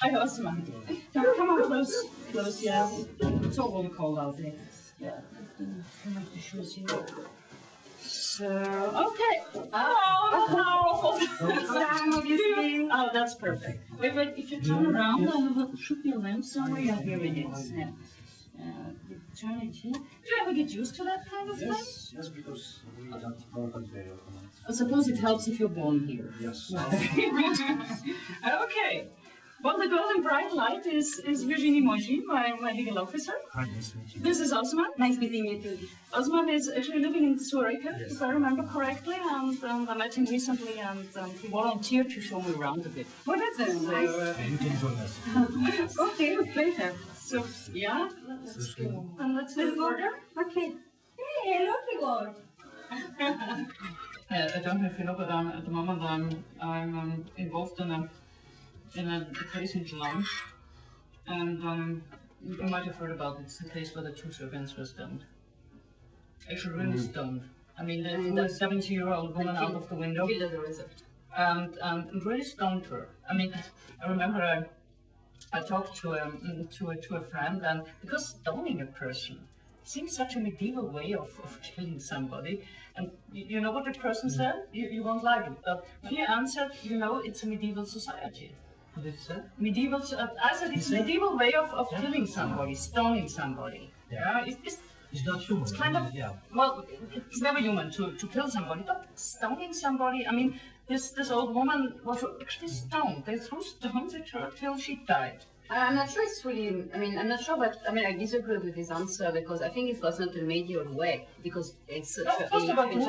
Osman. Come on close, yeah. It's all warm cold out there. Yeah. Come on, the shoes here. So, okay. Oh, that's perfect. Wait, if you turn around, there should be a lamp somewhere. Yeah, here it is. Yeah. Turn it here. Do you ever get used to that kind of thing? Yes, because we don't work on very often. I suppose it helps if you're born here. Yes. Okay. Well, the golden bright light is Virginie Moji, my legal officer. Hi, nice to meet you. This is Osman. Nice meeting you too. Osman is actually living in Zurich, if I remember correctly, and I met him recently, and he volunteered to show me around a bit. Oh, that's very nice. You can join us. Okay, with pleasure. So, yeah, let's go. And let's move further. Okay. Hey, hello, Igor. I don't know if you know, but at the moment I'm involved in a case in July, and you might have heard about it. It's the case where the 2 Serbians were stoned. Actually, really stoned. I mean, the 70-year-old woman out of the window, and really stoned her. I mean, I remember I talked to a friend, and because stoning a person seems such a medieval way of killing somebody, and you know what the person said? You won't like it, but he answered, you know, it's a medieval society. What did you say? Medieval, I said it's a medieval way of killing somebody, stoning somebody. Yeah, it's not human. It's kind of, well, it's never human to kill somebody, but stoning somebody, I mean, this old woman was actually stoned. They threw stones at her till she died. I'm not sure it's really, I'm not sure, but I disagree with his answer because I think it was not a medieval way because it's such a... First about group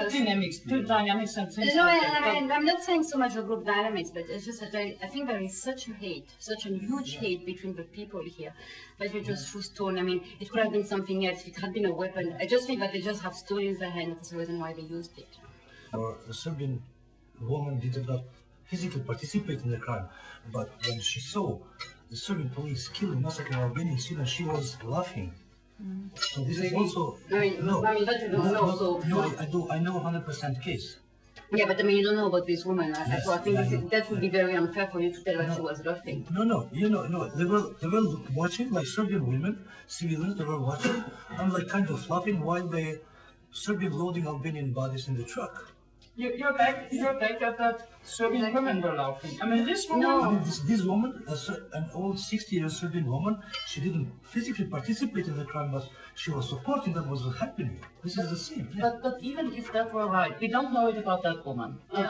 dynamics and things no, like that. I'm not saying so much of group dynamics, but it's just that I think there is such a hate, such a huge hate between the people here that you just threw stone. I mean, it could have been something else. It had been a weapon. I just think that they just have stone in their hand. That's the reason why they used it. Or a Serbian woman did not physically participate in the crime, but when she saw the Serbian police killing, massacring Albanians, she was laughing. So this is also that you don't know. I know 100% case. Yeah, but you don't know about this woman. So I think that would be very unfair for you to tell her she was laughing. No. They were watching, like Serbian women, civilians. They were watching and like kind of laughing while the Serbian loading Albanian bodies in the truck. You're back at that Serbian women were laughing. I mean, this woman... No. I mean, this woman, an old 60-year-old Serbian woman, she didn't physically participate in the crime, but she was supporting that was happening. This is the same. Yeah. But even if that were right, we don't know it about that woman. We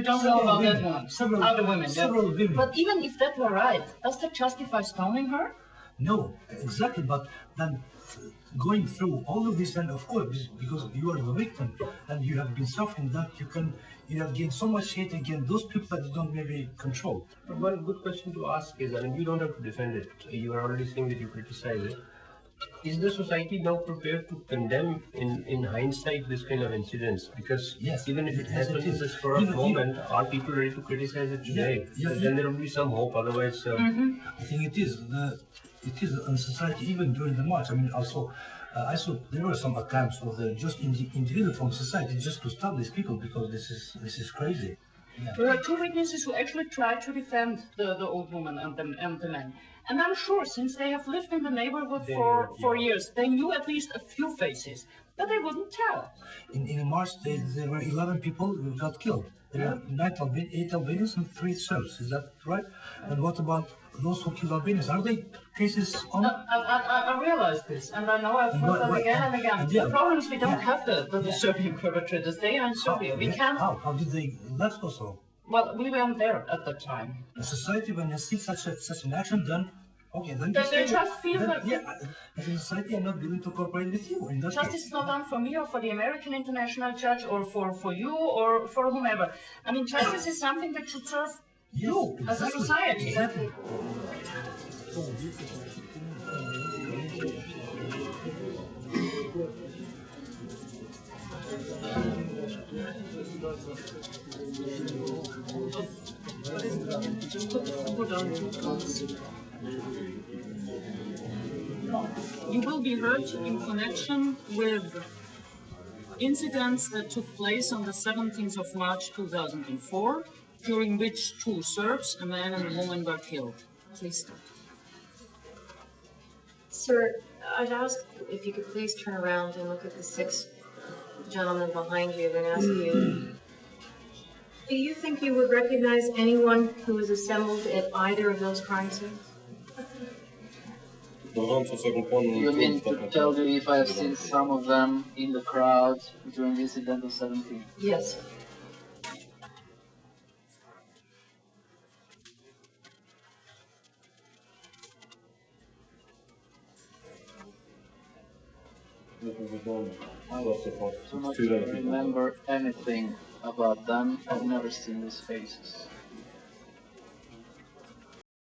don't know about that woman. Other women. Several women. But even if that were right, does that justify stoning her? No, exactly, but then going through all of this, and of course, because you are the victim and you have been suffering that, you have gained so much hate against those people that you don't maybe control. But one good question to ask is, I mean, you don't have to defend it. You are already saying that you criticize it. Is the society now prepared to condemn, in hindsight, this kind of incidents? Because even if it happens in the spur of moment, are people ready to criticize it today? Then there will be some hope. Otherwise, I think it is. It is in society even during the march. I mean, also, I saw there were some attempts of the just individual from society just to stop these people because this is crazy. Yeah. There are 2 witnesses who actually tried to defend the old woman and the man. And I'm sure, since they have lived in the neighborhood for years, they knew at least a few faces, but they wouldn't tell. In March, there were 11 people who got killed. There were 8 Albanians and 3 Serbs. Is that right? And what about those who killed Albanians? Are they cases on? I realize this, and I know I've heard them again and again. The problem is we don't have the Serbian perpetrators. They are in Serbia. We can't. How did they left Kosovo? Well, we weren't there at the time. The society, when you see such an action, then they just feel that... as a society, I'm not willing to cooperate with you. In that Justice is not done for me or for the American International Judge or for you or for whomever. I mean, justice is something that should serve you as a society. Exactly. You will be heard in connection with incidents that took place on the 17th of March 2004, during which 2 Serbs, a man and a woman, were killed. Please start. Sir, I'd ask if you could please turn around and look at the 6 gentlemen behind you and ask you, do you think you would recognize anyone who was assembled at either of those crime scenes? You mean to tell you if I have seen some of them in the crowd during the incident of 17? Yes. I do not remember anything about them. I've never seen these faces.